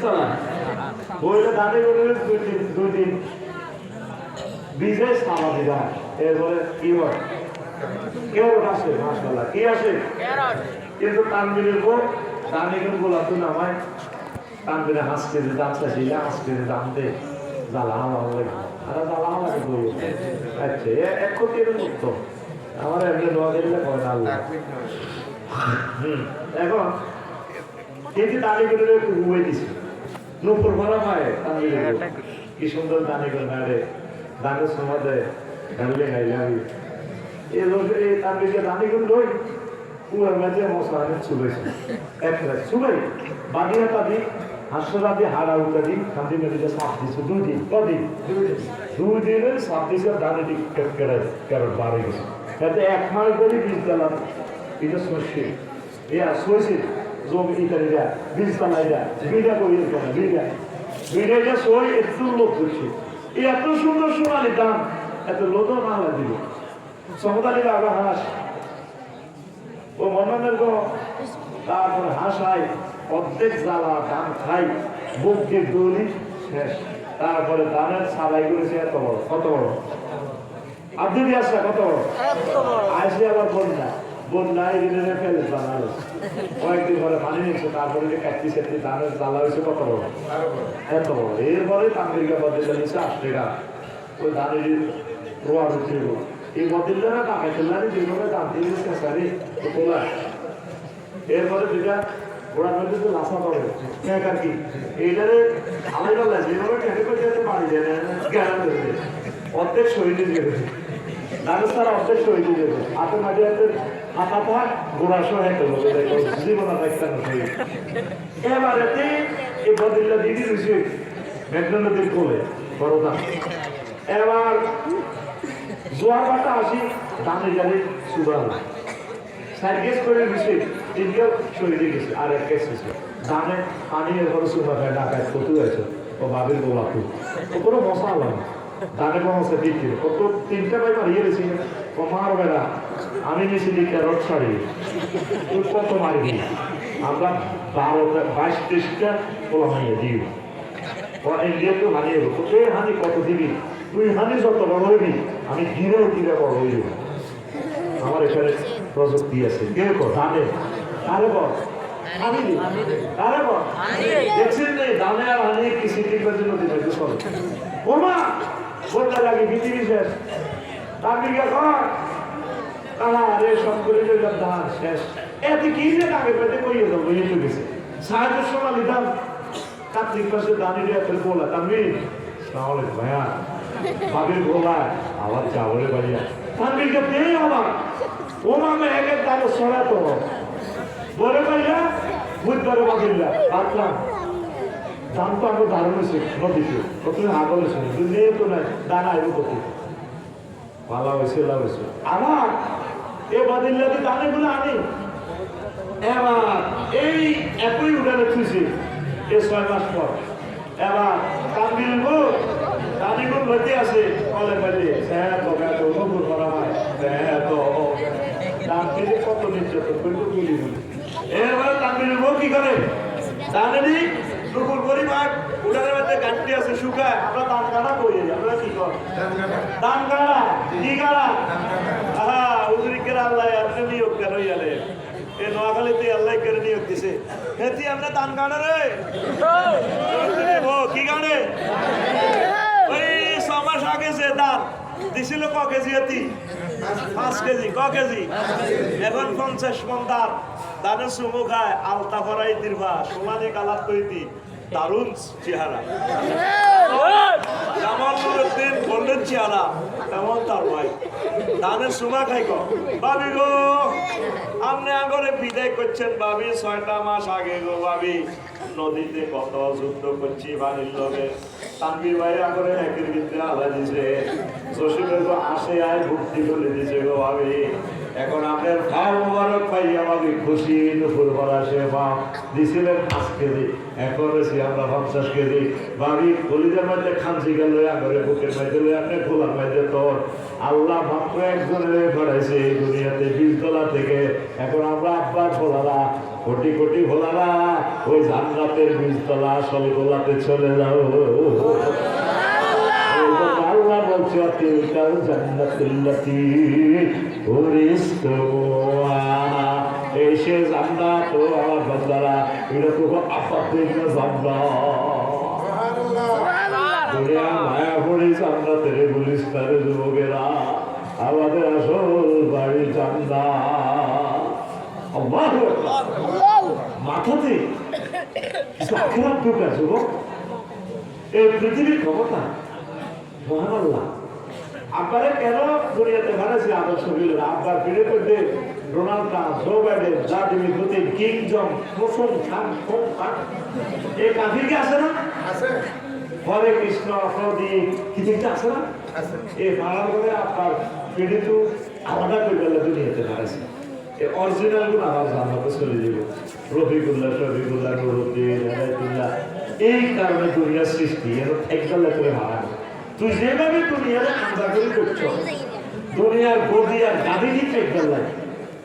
বীজতলা ওইটা দাঁড়ে করে দুই দিন বীজে সালা দিবা এরপরে কি হয় কেরট আসে মাশাআল্লাহ কি আসে কিন্তু তানবিরের গো দানে কিন্তু গোলাপ নামায় তানবিরে হাসতে দাম চাইছিল হাসতে দাম দে জ্বালা হাওয়া লাগে আর জ্বালা হাওয়া লাগে আচ্ছা এক কোটি এর মুক্ত আমার এমনি দোয়া দিলে কয় না আল্লাহ এখন কিন্তু দানে করে একটু ঘুমাই দিছে নুপুর ভরা পায় তানবিরে কি সুন্দর দানে করে নাড়ে দানের সমাজে গাইলে গাইলে আমি এই লোকে এই তানবিরকে দানে করে লই পুরার মাঝে মশলা চুলেছে এক চুলাই বাদিয়া তাদি হাসরাদি হাড়া উঠাদি কান্দি মেডিতে সাপ দিচ্ছে 2 দিন কদিন 2 দিনে সাপ দিচ্ছে দানে দিক কেটে কারণ বাড়ে গেছে তাতে 1 মাস ধরে বীজ দিলাম এটা সর্ষে সর্ষে জমি ইত্যাদিরা বীজ তালাইরা বিড়া করিয়ে বিড়া এটা সই একটু লোক করছে এত সুন্দর সোনালি দাম এত লোক মালা দিল সমতালির আবার হাঁস ও মনের গো তারপরে হাসাই অর্ধেক জ্বালা দাম খাই বুক দিয়ে দৌড়ি শেষ তারপরে দানের সারাই করেছে এত বড় কত বড় আব্দুল আসা কত বড় আসলে আবার বন্যায় ঋণের ফেলে জানালো কয়েকদিন পরে পানি নিচ্ছে তারপরে যে কাটতি সেটি দানের জ্বালা হয়েছে কত বড় এত বড় এরপরে আমেরিকা বদলে নিচ্ছে 8 টাকা ওই ধানের রোয়া উঠে এই বদলে না টাকা খেলারি যেভাবে দাম দিয়ে সারি তোলা এরপরে যেটা ওরা মধ্যে তো লাসা পাবে আর কি এইটারে আলাদা লাগে যেভাবে খেতে করতে পারি যায় না জ্ঞান দেবে অর্ধেক শহীদ দেবে রাজস্থান অর্ধেক শহীদ দেবে হাতে মাঝে হাতে হাতাটা গোড়া সহ একটা লোক জীবন একটা শহীদ এবারেতে এই বদলটা দিদি রয়েছে মেঘনা নদীর কোলে বড়দা এবার জোয়ার বাটা আসি দানে জানে সুবাহ সার্গেস করে দিছে তিনটা শহীদে গেছে আর এক কেস গেছে দানে পানি এরপরে সুবা খায় ঢাকায় কত আছে ও বাবির গোলাপু ও কোনো মশা লাগে দানে মশা দিচ্ছে কত 3টা ভাই মারিয়ে গেছে কমার বেড়া আমি নিয়েছি দিকে রড ছাড়ি তুই কত মারিবি আমরা 22-23টা পোলা মারিয়ে দিই ও ইন্ডিয়া তো হানিয়ে কোথায় হানি কত দিবি তুই হানি যত বড় হইবি আমি ধীরে বড় হইব আমার এখানে প্রযুক্তি আছে কে দানে আরে বল আরে বল দেখছেন না দানে আর হানি কি সিটির জন্য দিতে চলে ওমা বলতে লাগে পৃথিবী শেষ আমেরিকা কর আরে সব করে ধান শেষ এতে কি যে আগে পেতে কইয়ে দেবো এই তো গেছে সাহায্যের সময় নিতাম কার্তিক পাশে দানির একটা বলা আমি তাহলে ভাইয়া ভাবির গোলা আবার চাবলে বাড়িয়া তানবিরকে পেয়ে আমার ওমামে একের দানে সরাতো বলে ভাইয়া বুধবারে বাকিল্লা পাতলাম দাম তো আমরা দারুণ হয়েছে নদীতে প্রথমে হাগল হয়েছে দুনিয়ে তো নাই দানা আইব কত ভালো হয়েছে লাভ হয়েছে আমার এ বাদিল্লাতে দানেগুলো আনি এবার এই একই উঠানে খুঁজছি এ 6 মাস পর এবার কান্দির দানিগুলো ভর্তি আছে কলে পাইলে হ্যাঁ তো নতুন করা হয় হ্যাঁ তো দাম দিলে কত নির্যাতন কিন্তু গুলি এবার কান্দির কি করে দানি দুপুর পরিমাণ উঠানের মধ্যে গাঁটটি আছে শুকায় আমরা দান কাটা করি আমরা কি কর দান কাটা কি কাটা হ্যাঁ উজরিকের আল্লাহ আপনি নিয়োগ কেন ইয়ালে এ নোয়াখালীতে আল্লাহ করে নিয়োগ দিছে হেতি আমরা দান কাটা রে কি কাটে ওই 6 মাস আগে যে দান দিছিল ক কেজি হেতি 5 কেজি ক কেজি এখন 50 মন দান দানের সুমু খায় আলতা ফরাই দিরবা সোনালি কালার তৈরি দারুণ চেহারা জামাল নুরুদ্দিন বললেন চেহারা তেমন তার ভাই দানের সুমা খাই ভাবি গো আপনি আগরে বিদায় করছেন ভাবি 6টা মাস আগে গো ভাবি নদীতে কত যুদ্ধ করছি বাড়ির লগে তানবীর ভাই আগরে একের ভিতরে আলা দিছে জসিমের গো আসে আয় ভর্তি করে দিছে গো ভাবি এখন আপনার ভাব মোবারক পাই আমাকে খুশি দুপুর ভরা সে বাপ দিছিলেন 5 কেজি এখন হয়েছি আমরা 50 কেজি ভাবি কলিজার মধ্যে খামচি গেল আগরে বুকের মধ্যে আপনি খোলার মধ্যে তোর আল্লাহ মাত্র একজনের ঘটাইছে এই দুনিয়াতে 20 তলা থেকে এখন আমরা আব্বার খোলারা কোটি কোটি ভোলারা ওই জান্নাতের বীজতলা আসল গোলাপে চলে যাও। আল্লাহ বলছে তিলকাল জান্নাতুল্লাতী উরিসতুমুহা, এই সে জান্নাত ও আমার বান্দারা, এটা তো আপাতত জান্নাত। দুনিয়া মায়া পড়ে জান্নাতের গুলিস্তান যুবকেরা, আমাদের আসল বাড়ি জান্নাত। আল্লাহু আকবার। মাথাতে কিছু আখিরাত ঢুকা যুবক, এই পৃথিবীর ক্ষমতা। সুবহানাল্লাহ। আব্বারে কেন দুনিয়াতে বানাইছে আদর্শ বিলের? আব্বার ফিরে করতে Donald Trump, Joe Biden, Vladimir Putin, Kim Jong, প্রথম খান, ফোন খান, এই কাফিরকে আছে না? আছে। হরে কৃষ্ণ প্রদীপ কিছু একটা আছে না? আছে। এই বানার করে আপনার ফিরে তো আলাদা করে গেলে দুনিয়াতে বানাইছে। এই অরিজিনাল গুলো আমার জানাতে চলে যাব। রফিকুল্লাহ, শফিকুল্লাহ, নুরুদ্দিন, হেদায়েতুল্লাহ, এই কারণে দুনিয়ার সৃষ্টি এর একদলে করে হারানো। তুই যেভাবে দুনিয়ার আন্দাজে করছো, দুনিয়ার গদি আর গাদি দিতে একদল লাগে,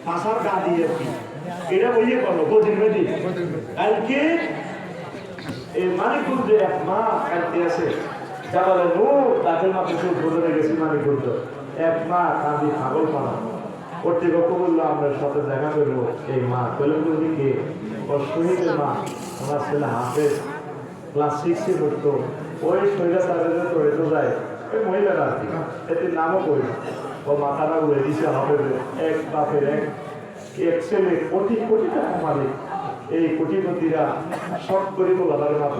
ফাঁসার গাদি আর কি, এটা বইয়ে করো গদির মেদি। কালকে এই মানিকগঞ্জে এক মা কাঁদতে আছে, জানালে নূর তাদের মাত্র চোখ বদলে গেছি মানিকগঞ্জ। এক মা কাঁদি পাগল পানা, কর্তৃপক্ষ বললো আমরা সাথে দেখা করবো। এই মা কইলেন দিকে ওর শহীদের মা, আমার ছেলে হাফেজ ক্লাস 6-এ পড়তো, ওই শহীদা তাদের তো যায় ওই মহিলারা আর কি, এতে নামও করি না। ও মাথাটা উড়ে দিছে হাফেজে, এক বাপের এক ছেলে কোটি কোটি টাকা মালিক। এই কোটিপতিরা শখ করে বলার মাত্র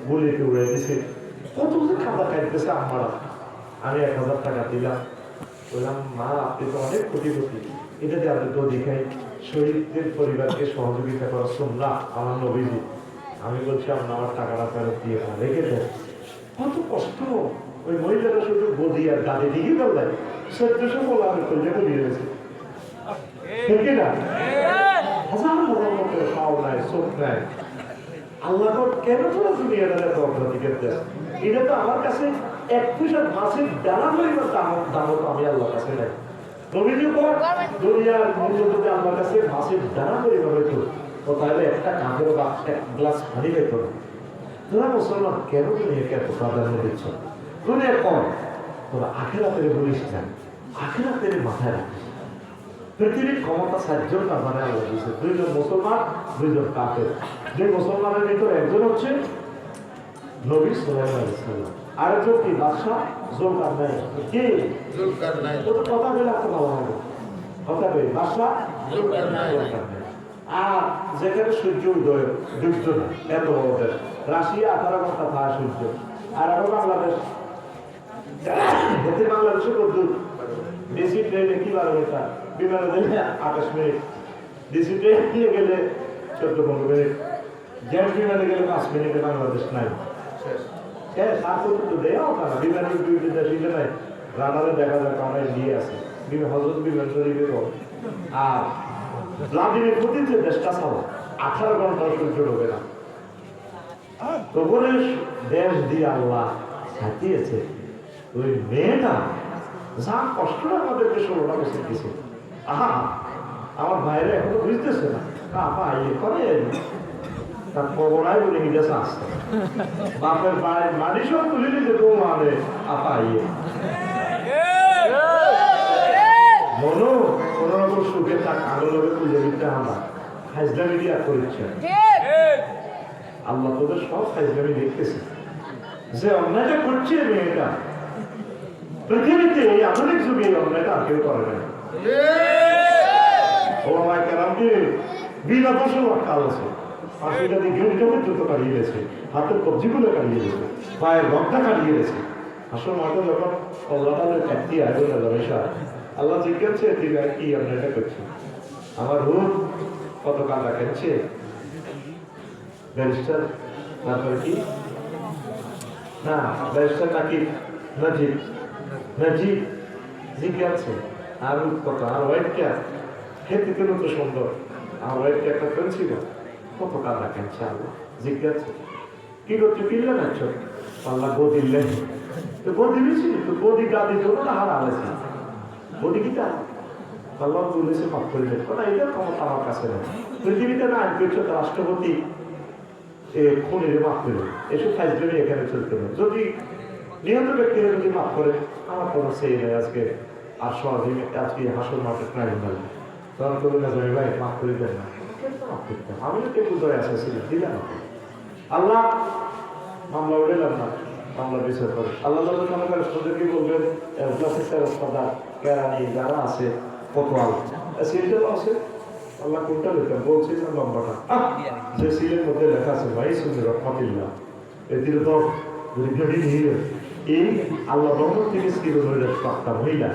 বলিতে উড়ে দিছে। কত যে খাতা খাইতেছে আমরা। আমি 1000 টাকা দিলাম, বললাম মা আপনি তো অনেক কোটিপতি, এটা দিয়ে আপনি তো দেখাই শহীদদের পরিবারকে সহযোগিতা করা শুনলাম আমার নবীজি। আমি বলছি আপনি আমার টাকাটা ফেরত দিয়ে রেখে দেন। কত কষ্ট। ওই মহিলারা শুধু গদি আর গাড়ি দিকে বললেন 1400 বলা আমি করলে তো দিয়ে গেছি, ঠিক না? হাজার হাজার লোকের খাও নাই, চোখ নাই। আল্লাহ কেন তোরা দুনিয়াটা এত অগ্রাধিকার দেয়? এটা তো আমার কাছে 1 পয়সা মাছের ডালা পরিমাণ দাম তো আমি আল্লাহর কাছে নাই। নবীজি পর দুনিয়ার মূল্য যদি আমার কাছে মাছের ডালা পরিমাণ হইতো, ও তাহলে একটা কাঁধেরও বা এক গ্লাস পানি পেত না। তোরা মুসলমান কেন দুনিয়াকে এত প্রাধান্য দিচ্ছ? দুনিয়া কম, তোরা আখিরাতের বলিস না, আখিরাতের মাথায় রাখিস। পৃথিবীর ক্ষমতা 7 জন না মানে আল্লাহ দিয়েছে, 2 জন মুসলমান, 2 জন কাফের। যে মুসলমানের ভিতরে একজন হচ্ছে নবী সাল্লাল্লাহু আলাইহি ওয়াসাল্লাম, আরেকজন কি বাদশা জুলকারনাইন। কি জুলকারনাইন? তো কথা বলে আপনি ভালো হবে, কথা বলে বাদশা জুলকারনাইন। আর যেখানে সূর্য উদয় ডুবত না, এত বড় দেশ রাশিয়া 18 ঘন্টা থাকে সূর্য। আর আরো বাংলাদেশ, বাংলাদেশে কত দূর? ডিসি ট্রেনে কি 12 ঘন্টা, বিমানে গেলে 28 মিনিট, ডিসি ট্রেনে গেলে 14-15 মিনিট, জেট বিমানে গেলে 5 মিনিটে বাংলাদেশ নাই। শেষ আর কত দেওয়া তারা বিমানের দুইটি দেশ ইলে নাই, রাডারে দেখা যায় কারণে দিয়ে আছে হজরত বিমান শরীফের। আর ভ্লাদিমির পুতিন যে দেশটা ছাড়ো 18 ঘন্টা সূর্য ডোবে না। তবুরে দেশ দিয়ে আল্লাহ সাজিয়েছে। ওই মেয়েটা যা কষ্টটা আমাদেরকে 16টা বছর দিয়েছে। আহা আমার ভাইরা এখনো বুঝতেছে না, আপা ইয়ে করে তার কবরায় বলে গেছে আসছে বাপের ভাইয়ের মাটি সব তুলে নিতে তো মানে আপা ইয়ে মনো কোনো রকম সুখে তার কালো লোকে তুলে দিতে আমরা হাজদামি দিয়ে করেছে। আল্লাহ তোদের সব হাজদামি দেখতেছে। যে অন্যায়টা করছে মেয়েটা, পৃথিবীতে এই আধুনিক যুগে এই অন্যায়টা আর কেউ করে না। ও আমার কেরামকে বিনা দোষে কাল আছে, পাখিটা দিয়ে গেমটা পর্যন্ত কাটিয়ে গেছে, হাতের কবজিগুলো কাটিয়ে গেছে, পায়ের রক্তটা কাটিয়ে গেছে। আসল মাঠে যখন আল্লাহ তাদের কাটতি আগে আল্লাহ জিজ্ঞাসা দিবে কি আমরা এটা করছি। আমার রূপ কত কাঁদা খেলছে ব্যারিস্টার, তারপরে কি না ব্যারিস্টার নাকি নাজিব, নাজিব জিজ্ঞাসা আর রূপ কত, আর ওয়াইটটা খেতে কেন তো সুন্দর, আর ওয়াইটটা একটা ফেলছিল কত কাঁদা খেলছে। আল্লাহ জিজ্ঞাসা কি করছো, কিনলে নাচ্ছ? আল্লাহ গদিলেন তো গদি দিয়েছিল তো গদি গাদি জন্য না হারা হয়েছে গদি কি তা আল্লাহ বলেছে মাফ করে দেন, এটা ক্ষমতা আমার কাছে নেই। পৃথিবীতে না আইনপরিষদ রাষ্ট্রপতি খুনির মাফ করে এসব ফাইজলামি এখানে চলতে হবে। যদি নিহত ব্যক্তিরা যদি মাফ করে আমার কোনো সেই নেই আজকে আর সহজে আজকে হাসল মাঠে ট্রাইব্যুনাল তখন করবে না জানি ভাই মাফ করে দেন না, আমি কে বুঝাই আসা ছিল দিলাম আল্লাহ মামলা উঠেলাম না, মামলা বিচার করে আল্লাহ মনে করে তাদেরকে বলবেন প্রফেসর ওস্তাদা কেরানি যারা আছে কোতোয়াল সিলটাও আছে আল্লাহ কোনটা লেখেন বলছি না লম্বাটা যে সিলের মধ্যে লেখা আছে ভাই শুনে রহমাতিল্লাহ এদের তো ঘড়ি নিয়ে এই আল্লাহ রহমত থেকে ছিল পাক্তা মহিলা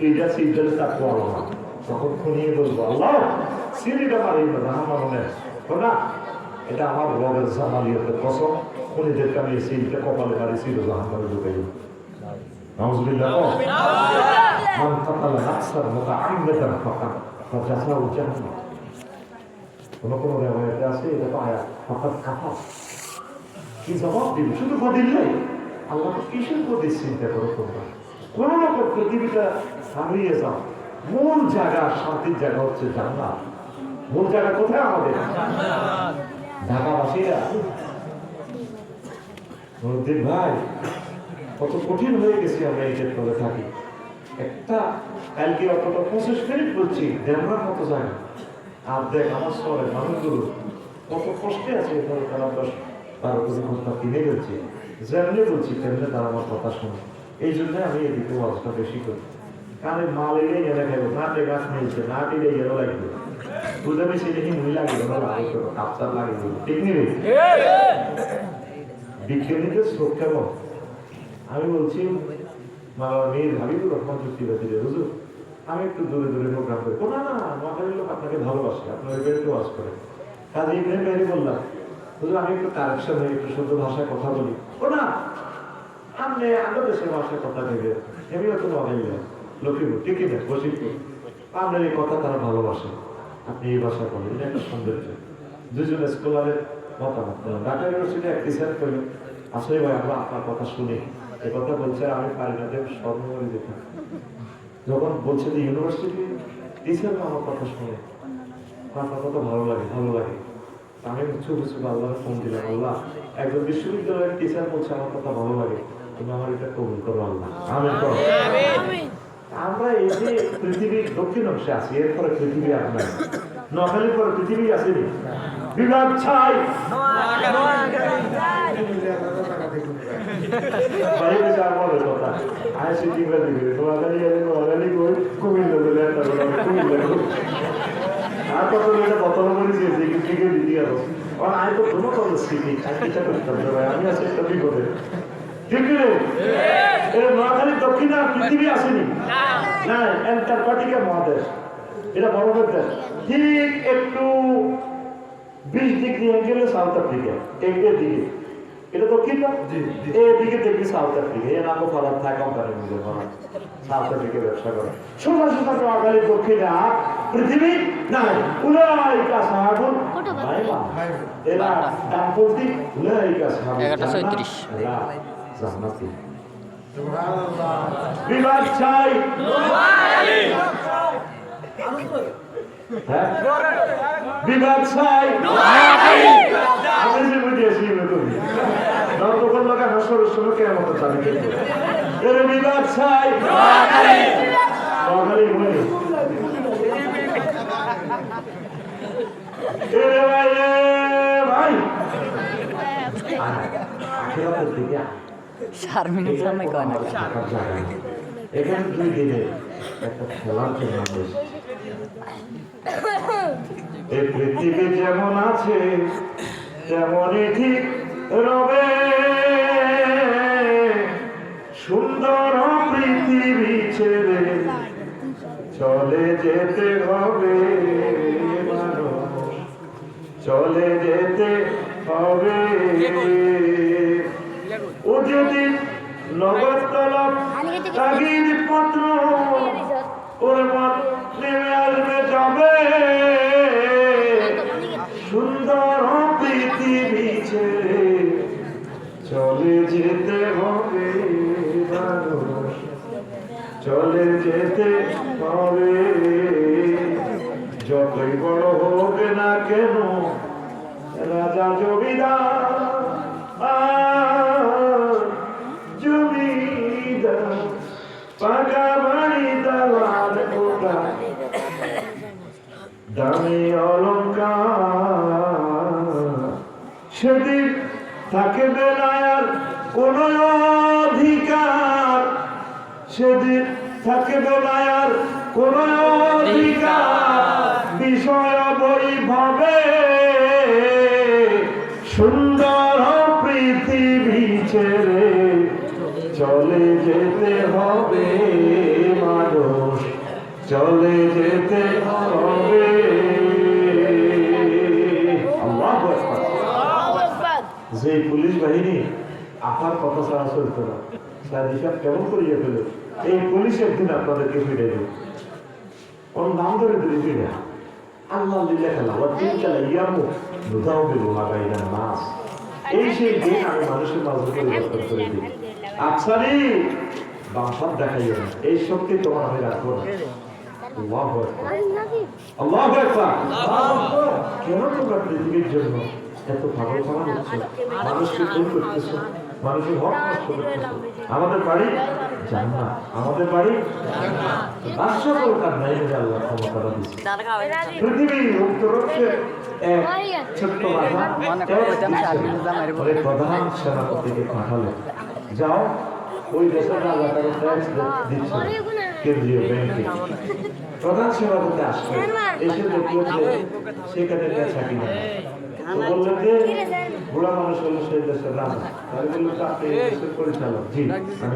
এইটা সিলটালে তার কোয়ালো না তখন খুনিয়ে বলবো আল্লাহ সিলিটা পারি না আমার মনে না এটা আমার রবের জামালিয়তের কসম খুনিদেরকে আমি সিলটা কপালে মারি ছিল জাহান্নামে ঢুকাই নাউজুবিল্লাহ মান কাতালা নাফসান মুতাআম্মিদান ফাজাযাউ জাহান্নাম কোন রেওয়ায়াতে আছে এটা তো আয়াত ফাকাত কাফা কি জবাব দিবে শুধু বদিল নাই আল্লাহ কিসের প্রতি চিন্তা করো তোমরা কোন রকম পৃথিবীটা হারিয়ে যাও মূল জায়গা শান্তির জায়গা হচ্ছে জান্নাত মূল জায়গা কোথায় আমাদের ঢাকাবাসীরা মনুদ্দিন ভাই কত কঠিন হয়ে গেছি আমরা এই ক্ষেত্রে থাকি একটা কালকে অতটা 25 মিনিট বলছি দেড়ার মতো জায়গা আর দেখ আমার শহরের মানুষগুলো কত কষ্টে আছে তারা 10-12 কেজি ঘন্টা কিনে গেছে যেমনি বলছি তেমনি তারা আমার কথা শুনে এই জন্য আমি এদিকে ওয়াজটা বেশি করি কারণ মাল এলে এনে খাবো নাটে গাছ নিয়েছে না টিলে এরও লাগবে বুঝতে পেরেছি দেখি মুই লাগে কাপচার লাগে ঠিক নেই বিজ্ঞানীদের শ্লোক কেমন আমি বলছি মামার মেয়ের হাবিবুর রহমান যুক্তিবাদী হুজুর আমি একটু দূরে দূরে প্রোগ্রাম করি না না নোয়াখালীর লোক আপনাকে ভালোবাসে আপনার এবারে ওয়াজ করে কাজে ইব্রাহিম ভাইরে বললাম হুজুর আমি একটু কারেকশন হয়ে একটু শুদ্ধ ভাষায় কথা বলি না আপনি আমরা দেশের ভাষায় কথা ভেবে এমনিও তো নোয়াখালী লক্ষ্মীপুর ঠিকই না বসিপুর আপনার এই কথা তারা ভালোবাসে আপনি এই ভাষা বলেন এটা একটা সৌন্দর্য দুজন স্কলারের মতামত ঢাকা ইউনিভার্সিটি এক টিচার করলেন আসলে ভাই আমরা আপনার কথা শুনি এ কথা বলছে আমি পারি না দেব স্বর্ণমরি দেখা যখন বলছে যে ইউনিভার্সিটি টিচার আমার কথা শুনে আপনার কথা ভালো লাগে আমি চুপ চুপ আল্লাহর ফোন দিলাম আল্লাহ একজন বিশ্ববিদ্যালয়ের টিচার বলছে আমার কথা ভালো লাগে তুমি আমার এটা কবুল করো আল্লাহ আমিন। আমরা এই যে পৃথিবীর দক্ষিণ অংশে আছি এরপরে পৃথিবী আপনার নোয়াখালীর পরে পৃথিবী আসেনি বিভাগ ছাই আর কত বতল করেছি দিকে দিদি আরো আমি তো কোনো কথা শিখি আমি আছি একটা বিপদে ঠিক নোয়াখালীর দক্ষিণে পৃথিবী আসেনি না অ্যান্টার্কটিকা মহাদেশ এটা বরফের দেশ ঠিক একটু 20 ডিগ্রি অ্যাঙ্গেলে সাউথ আফ্রিকা এর দিকে এটা দক্ষিণ না এদিকে দেখবি সাউথ আফ্রিকা এর নামও ফরাদ থাকে কোম্পানির মধ্যে ফরাদ সাউথ আফ্রিকা ব্যবসা করে সোজা সোজা নোয়াখালীর দক্ষিণে পৃথিবী নাই উলাইকা সাহাবুল মাইমা এরা ডানপন্থী উলাইকা সাহাবুল 11:36 জান্নাতি সুবহানাল্লাহ বিবাদ চাই নোয়াখালী হ্যাঁ বিবাদ চাই নোয়াখালী আমি যে বুঝিয়েছি তুমি নতকল লাগা হাসরের সময় কিয়ামত চাই এর বিবাদ চাই নোয়াখালী নোয়াখালী বলে এরে ভাই আখিরাতের দিকে 4 মিনিট সময় কয় না এখানে 2 দিনে একটা খেলার জন্য এই পৃথিবী যেমন আছে তেমনই ঠিক রবে সুন্দর পৃথিবী ছেড়ে চলে যেতে হবে চলে যেতে হবে ও যদি নগদ তলব তাগিদ পত্র ওর মত নেমে আসবে যাবে সুন্দর পৃথিবী ছেড়ে চলে যেতে হবে চলে যেতে হবে যত যতই বড় হোক না কেন রাজা জমিদার জমিদার পাকা বাড়ি দেওয়ার কোটা দামি অলঙ্কার সেদিন থাকবে না আর কোন অধিকার সেদিন থাকবে না আর কোন অধিকার বিষয় বৈভবে সুন্দর পৃথিবী ছেড়ে চলে যেতে হবে মানুষ চলে যেতে হবে আল্লাহু আকবার। যে পুলিশ বাহিনী আপার কথা ছাড়া চলতো না তার হিসাব কেমন করিয়ে ফেলে এই পুলিশ একদিন আপনাদেরকে ফিরে দেবে ওর নাম ধরে দিলে ফিরে আল্লাহ লিল্লাহ খেলা ওর দিন খেলা ইয়ামু নুদাও বেরো লাগাই না নাস এই সেই দিন আমি মানুষের মাঝে পরিবর্তন করে দিই আচ্ছা রে বামসাপ দেখাইও না এই শক্তি তোমার আমি রাখবো না আল্লাহু আকবার আল্লাহু আকবার কেন তোমরা পৃথিবীর জন্য এত ভালো খারাপ হচ্ছে মানুষকে ভুল করতেছো মানুষের হক নষ্ট করতেছো আমাদের বাড়ি জান্নাত আমাদের বাড়ি রাষ্ট্র সরকার নাই বলে আল্লাহ ক্ষমতাটা দিচ্ছে পৃথিবীর উত্তরক্ষে এক ছোট্ট প্রধান সেনাপতিকে পাঠালে যাও ওই দেশের আল্লাহ তাকে ট্যাক্স দিচ্ছে কেন্দ্রীয় ব্যাংকে প্রধান সেনাপতি আসলে এসে দেখলো যে সেখানে চাকরি না বললেন যে বুড়া মানুষ হলো সেই দেশের রাজা তাহলে বললো আপনি দেশের পরিচালক জি আমি